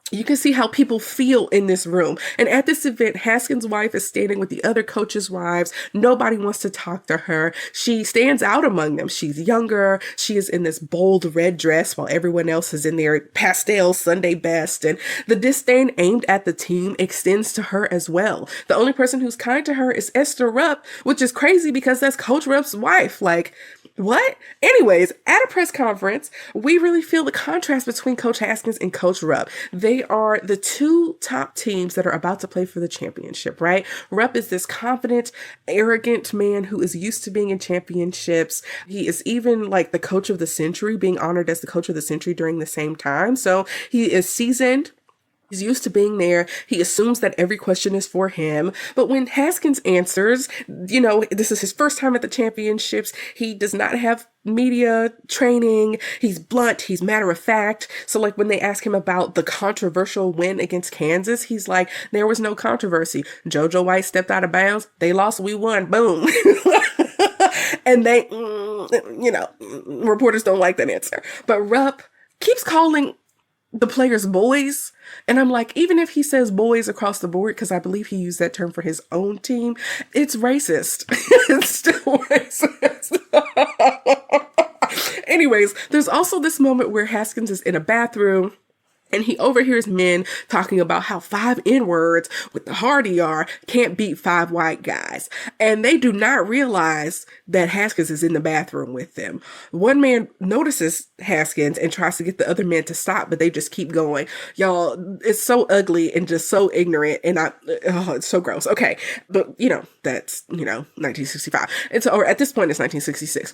You can see how people feel in this room. And at this event, Haskins' wife is standing with the other coaches' wives. Nobody wants to talk to her. She stands out among them. She's younger. She is in this bold red dress while everyone else is in their pastel Sunday best. And the disdain aimed at the team extends to her as well. The only person who's kind to her is Esther Rupp, which is crazy because that's Coach Rupp's wife. Like, what? Anyways, at a press conference, we really feel the contrast between Coach Haskins and Coach Rupp. They are the two top teams that are about to play for the championship, right? Rupp is this confident, arrogant man who is used to being in championships. He is even like the coach of the century, being honored as the coach of the century during the same time. So he is seasoned. He's used to being there. He assumes that every question is for him. But when Haskins answers, this is his first time at the championships. He does not have media training. He's blunt. He's matter of fact. So like when they ask him about the controversial win against Kansas, he's like, there was no controversy. JoJo White stepped out of bounds. They lost. We won. Boom. And they, reporters don't like that answer. But Rupp keeps calling the players boys. And I'm like, even if he says boys across the board, because I believe he used that term for his own team, it's racist. It's still racist. Anyways, there's also this moment where Haskins is in a bathroom and he overhears men talking about how 5 N-words with the hard ER can't beat 5 white guys. And they do not realize that Haskins is in the bathroom with them. One man notices Haskins and tries to get the other men to stop, but they just keep going. Y'all, it's so ugly and just so ignorant. And it's so gross. Okay. But, that's, 1965. Or at this point, it's 1966.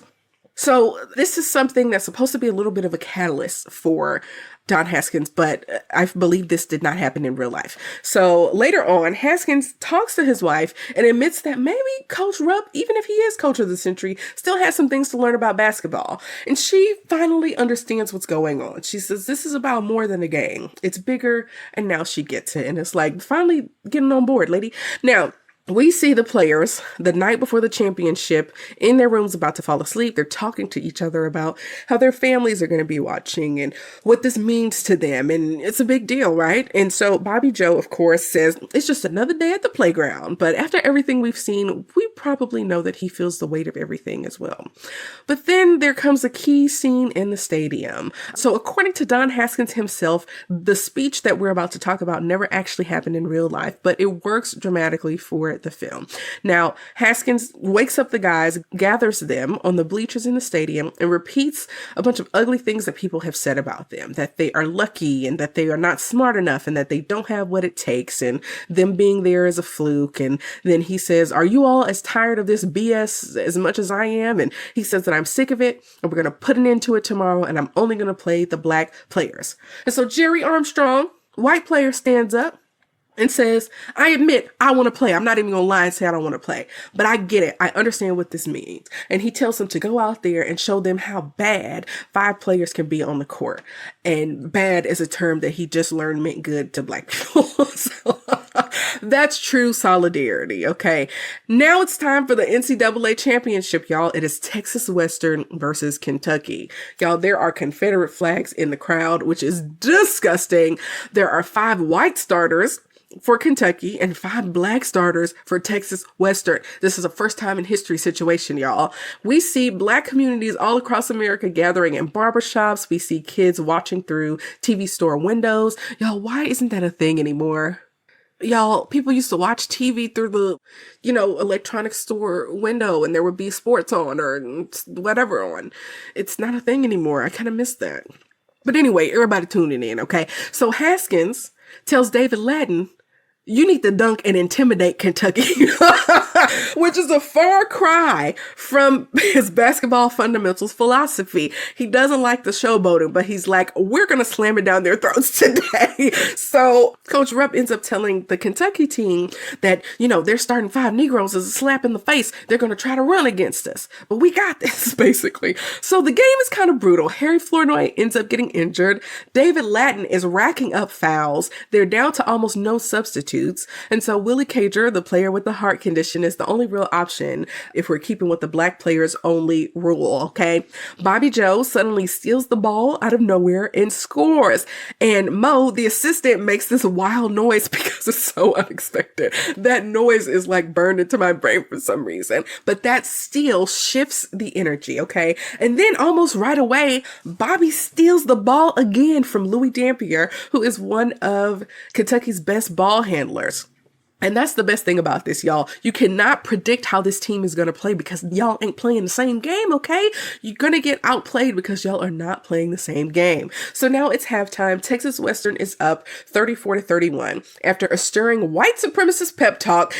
So this is something that's supposed to be a little bit of a catalyst for Don Haskins, but I believe this did not happen in real life. So later on, Haskins talks to his wife and admits that maybe Coach Rupp, even if he is coach of the century, still has some things to learn about basketball. And she finally understands what's going on. She says, this is about more than a game. It's bigger. And now she gets it. And it's like, finally getting on board, lady. Now, we see the players the night before the championship in their rooms about to fall asleep. They're talking to each other about how their families are going to be watching and what this means to them. And it's a big deal, right? And so Bobby Joe, of course, says it's just another day at the playground. But after everything we've seen, we probably know that he feels the weight of everything as well. But then there comes a key scene in the stadium. So according to Don Haskins himself, the speech that we're about to talk about never actually happened in real life, but it works dramatically for the film. Now, Haskins wakes up the guys, gathers them on the bleachers in the stadium, and repeats a bunch of ugly things that people have said about them, that they are lucky and that they are not smart enough and that they don't have what it takes and them being there is a fluke. And then he says, are you all as tired of this BS as much as I am? And he says that I'm sick of it and we're going to put an end to it tomorrow and I'm only going to play the black players. And so Jerry Armstrong, white player, stands up. and says, I admit I want to play. I'm not even going to lie and say I don't want to play, but I get it. I understand what this means. And he tells them to go out there and show them how bad 5 players can be on the court. And bad is a term that he just learned meant good to Black people. So that's true solidarity. Okay. Now it's time for the NCAA championship, y'all. It is Texas Western versus Kentucky. Y'all, there are Confederate flags in the crowd, which is disgusting. There are 5 white starters for Kentucky and 5 black starters for Texas Western. This is a first time in history situation, y'all. We see black communities all across America gathering in barbershops. We see kids watching through TV store windows. Y'all, why isn't that a thing anymore? Y'all, people used to watch TV through the, electronic store window and there would be sports on or whatever on. It's not a thing anymore. I kind of miss that. But anyway, everybody tuning in, okay? So Haskins tells David Ladden, you need to dunk and intimidate Kentucky, which is a far cry from his basketball fundamentals philosophy. He doesn't like the showboating, but he's like, we're going to slam it down their throats today. So Coach Rupp ends up telling the Kentucky team that, they're starting 5 Negroes as a slap in the face. They're going to try to run against us, but we got this, basically. So the game is kind of brutal. Harry Flournoy ends up getting injured. David Ladden is racking up fouls. They're down to almost no substitutes. And so Willie Cager, the player with the heart condition, is the only real option if we're keeping with the black players only rule, okay? Bobby Joe suddenly steals the ball out of nowhere and scores. And Mo, the assistant, makes this wild noise because it's so unexpected. That noise is like burned into my brain for some reason. But that steal shifts the energy, okay? And then almost right away, Bobby steals the ball again from Louis Dampier, who is one of Kentucky's best ball handlers. And that's the best thing about this, y'all. You cannot predict how this team is going to play because y'all ain't playing the same game, okay? You're going to get outplayed because y'all are not playing the same game. So now it's halftime. Texas Western is up 34-31. After a stirring white supremacist pep talk,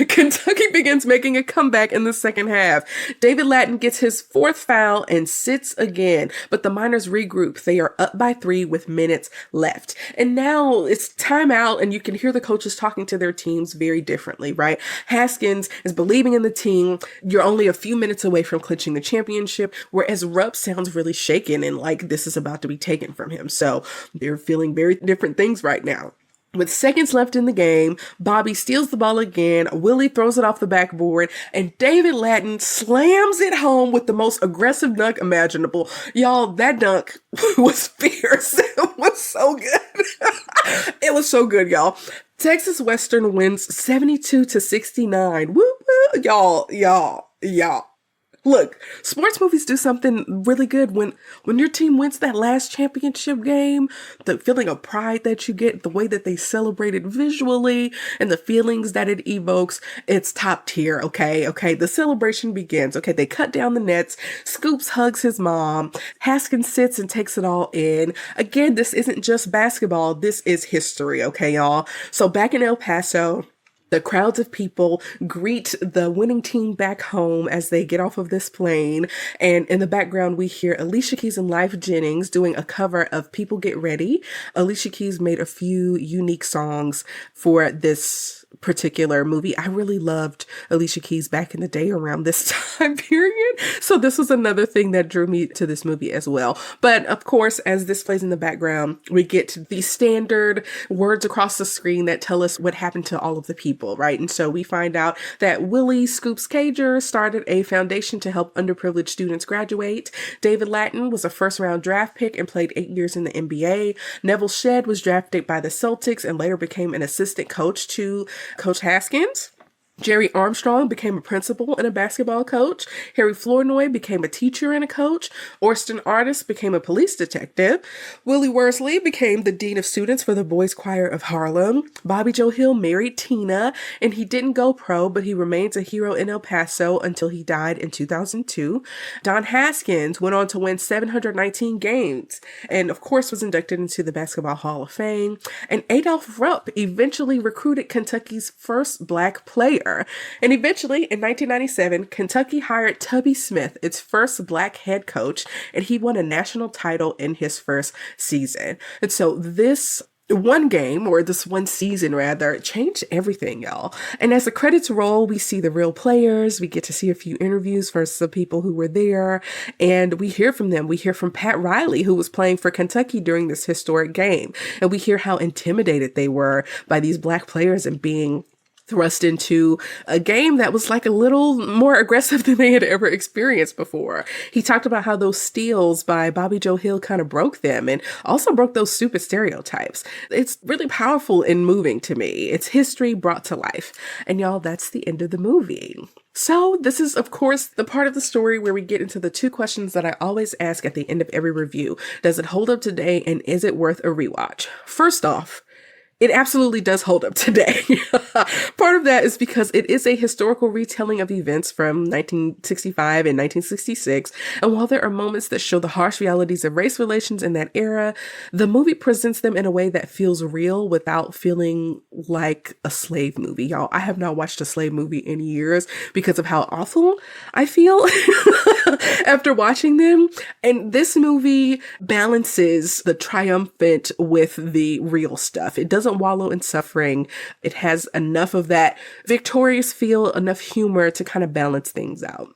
Kentucky begins making a comeback in the second half. David Ladden gets his 4th foul and sits again, but the Miners regroup. They are up by 3 with minutes left. And now it's timeout and you can hear the coaches talking to their teams very differently, right? Haskins is believing in the team. You're only a few minutes away from clinching the championship, whereas Rupp sounds really shaken and like this is about to be taken from him. So they're feeling very different things right now. With seconds left in the game, Bobby steals the ball again, Willie throws it off the backboard, and David Ladden slams it home with the most aggressive dunk imaginable. Y'all, that dunk was fierce. It was so good. It was so good, y'all. Texas Western wins 72-69. Woo woo. Y'all. Look, sports movies do something really good when your team wins that last championship game, the feeling of pride that you get, the way that they celebrate it visually, and the feelings that it evokes, it's top tier, okay? Okay, the celebration begins. Okay, they cut down the nets, Scoops hugs his mom, Haskins sits and takes it all in. Again, this isn't just basketball, this is history, okay, y'all? So back in El Paso, the crowds of people greet the winning team back home as they get off of this plane. And in the background, we hear Alicia Keys and Life Jennings doing a cover of People Get Ready. Alicia Keys made a few unique songs for this particular movie. I really loved Alicia Keys back in the day around this time period. So this was another thing that drew me to this movie as well. But of course, as this plays in the background, we get the standard words across the screen that tell us what happened to all of the people, right? And so we find out that Willie Scoops Cager started a foundation to help underprivileged students graduate. David Ladden was a first-round draft pick and played 8 years in the NBA. Neville Shedd was drafted by the Celtics and later became an assistant coach to Coach Haskins. Jerry Armstrong became a principal and a basketball coach. Harry Flournoy became a teacher and a coach. Orson Artis became a police detective. Willie Worsley became the dean of students for the Boys Choir of Harlem. Bobby Joe Hill married Tina, and he didn't go pro, but he remains a hero in El Paso until he died in 2002. Don Haskins went on to win 719 games, and of course was inducted into the Basketball Hall of Fame. And Adolph Rupp eventually recruited Kentucky's first black player. And eventually, in 1997, Kentucky hired Tubby Smith, its first black head coach, and he won a national title in his first season. And so this one game, or this one season rather, changed everything, y'all. And as the credits roll, we see the real players. We get to see a few interviews for some people who were there, and we hear from them. We hear from Pat Riley, who was playing for Kentucky during this historic game. And we hear how intimidated they were by these Black players and being thrust into a game that was like a little more aggressive than they had ever experienced before. He talked about how those steals by Bobby Joe Hill kind of broke them and also broke those stupid stereotypes. It's really powerful and moving to me. It's history brought to life. And y'all, that's the end of the movie. So this is, of course, the part of the story where we get into the two questions that I always ask at the end of every review. Does it hold up today, and is it worth a rewatch? First off, it absolutely does hold up today. Part of that is because it is a historical retelling of events from 1965 and 1966. And while there are moments that show the harsh realities of race relations in that era, the movie presents them in a way that feels real without feeling like a slave movie. Y'all, I have not watched a slave movie in years because of how awful I feel after watching them. And this movie balances the triumphant with the real stuff. It doesn't wallow in suffering. It has enough of that victorious feel, enough humor to kind of balance things out.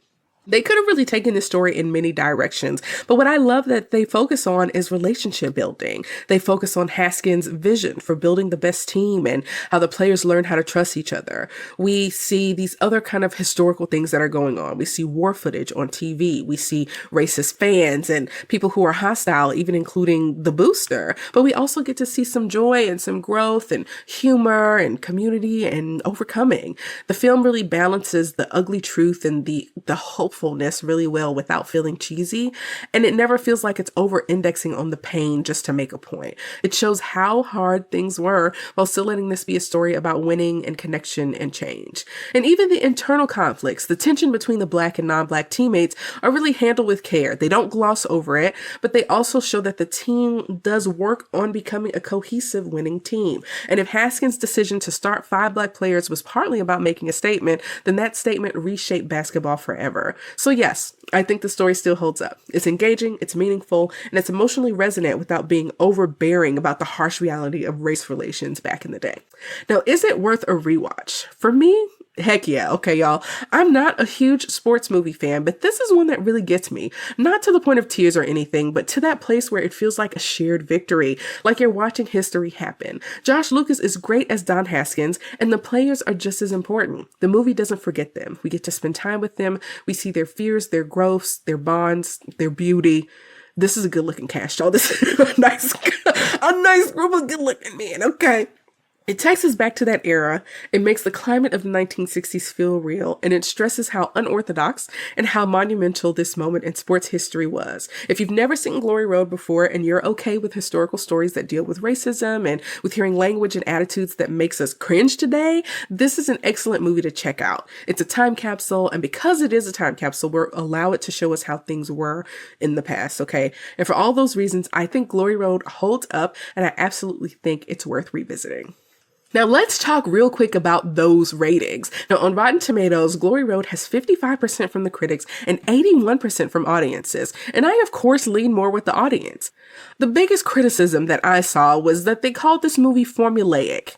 They could have really taken this story in many directions, but what I love that they focus on is relationship building. They focus on Haskins' vision for building the best team and how the players learn how to trust each other. We see these other kind of historical things that are going on. We see war footage on TV. We see racist fans and people who are hostile, even including the booster. But we also get to see some joy and some growth and humor and community and overcoming. The film really balances the ugly truth and the hopefulness really well without feeling cheesy, and it never feels like it's over-indexing on the pain just to make a point. It shows how hard things were while still letting this be a story about winning and connection and change. And even the internal conflicts, the tension between the Black and non-Black teammates are really handled with care. They don't gloss over it, but they also show that the team does work on becoming a cohesive winning team. And if Haskins' decision to start 5 Black players was partly about making a statement, then that statement reshaped basketball forever. So yes, I think the story still holds up. It's engaging, it's meaningful, and it's emotionally resonant without being overbearing about the harsh reality of race relations back in the day. Now, is it worth a rewatch? For me, heck yeah. Okay, y'all. I'm not a huge sports movie fan, but this is one that really gets me. Not to the point of tears or anything, but to that place where it feels like a shared victory, like you're watching history happen. Josh Lucas is great as Don Haskins, and the players are just as important. The movie doesn't forget them. We get to spend time with them. We see their fears, their growths, their bonds, their beauty. This is a good-looking cast, y'all. This is a nice group of good-looking men, okay? It takes us back to that era. It makes the climate of the 1960s feel real, and it stresses how unorthodox and how monumental this moment in sports history was. If you've never seen Glory Road before and you're okay with historical stories that deal with racism and with hearing language and attitudes that makes us cringe today, this is an excellent movie to check out. It's a time capsule, and because it is a time capsule, we'll allow it to show us how things were in the past, okay? And for all those reasons, I think Glory Road holds up, and I absolutely think it's worth revisiting. Now let's talk real quick about those ratings. Now on Rotten Tomatoes, Glory Road has 55% from the critics and 81% from audiences. And I of course lean more with the audience. The biggest criticism that I saw was that they called this movie formulaic.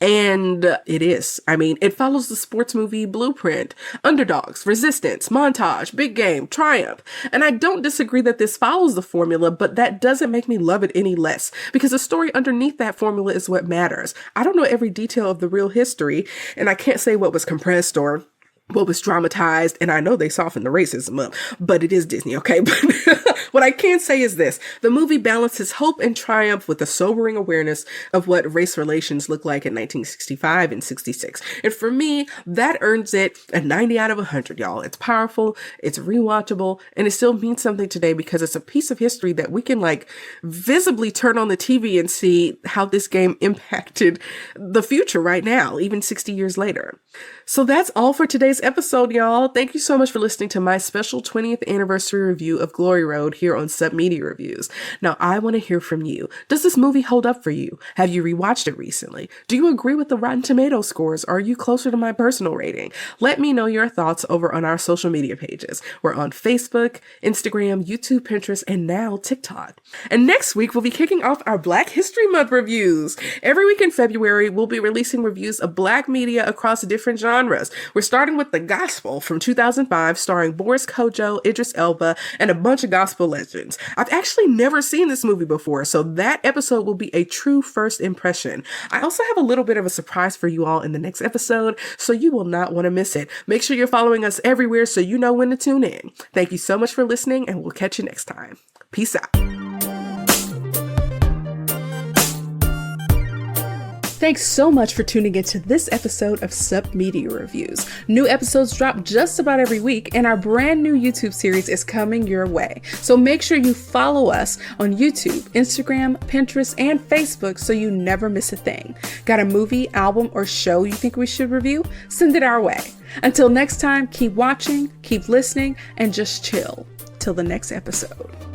And it is. I mean, it follows the sports movie blueprint. Underdogs, resistance, montage, big game, triumph. And I don't disagree that this follows the formula, but that doesn't make me love it any less, because the story underneath that formula is what matters. I don't know every detail of the real history, and I can't say what was compressed or what was dramatized, and I know they softened the racism up, but it is Disney, okay? But what I can say is this: the movie balances hope and triumph with a sobering awareness of what race relations look like in 1965 and 66. And for me, that earns it a 90 out of 100, y'all. It's powerful, it's rewatchable, and it still means something today because it's a piece of history that we can like visibly turn on the TV and see how this game impacted the future right now, even 60 years later. So that's all for today's episode, y'all. Thank you so much for listening to my special 20th anniversary review of Glory Road here here on Sub Media Reviews. Now, I want to hear from you. Does this movie hold up for you? Have you rewatched it recently? Do you agree with the Rotten Tomatoes scores? Or are you closer to my personal rating? Let me know your thoughts over on our social media pages. We're on Facebook, Instagram, YouTube, Pinterest, and now TikTok. And next week, we'll be kicking off our Black History Month reviews. Every week in February, we'll be releasing reviews of Black media across different genres. We're starting with The Gospel from 2005, starring Boris Kodjoe, Idris Elba, and a bunch of gospel legends. I've actually never seen this movie before, so that episode will be a true first impression. I also have a little bit of a surprise for you all in the next episode, so you will not want to miss it. Make sure you're following us everywhere so you know when to tune in. Thank you so much for listening, and we'll catch you next time. Peace out. Thanks so much for tuning into this episode of Sub Media Reviews. New episodes drop just about every week, and our brand new YouTube series is coming your way. So make sure you follow us on YouTube, Instagram, Pinterest, and Facebook so you never miss a thing. Got a movie, album, or show you think we should review? Send it our way. Until next time, keep watching, keep listening, and just chill till the next episode.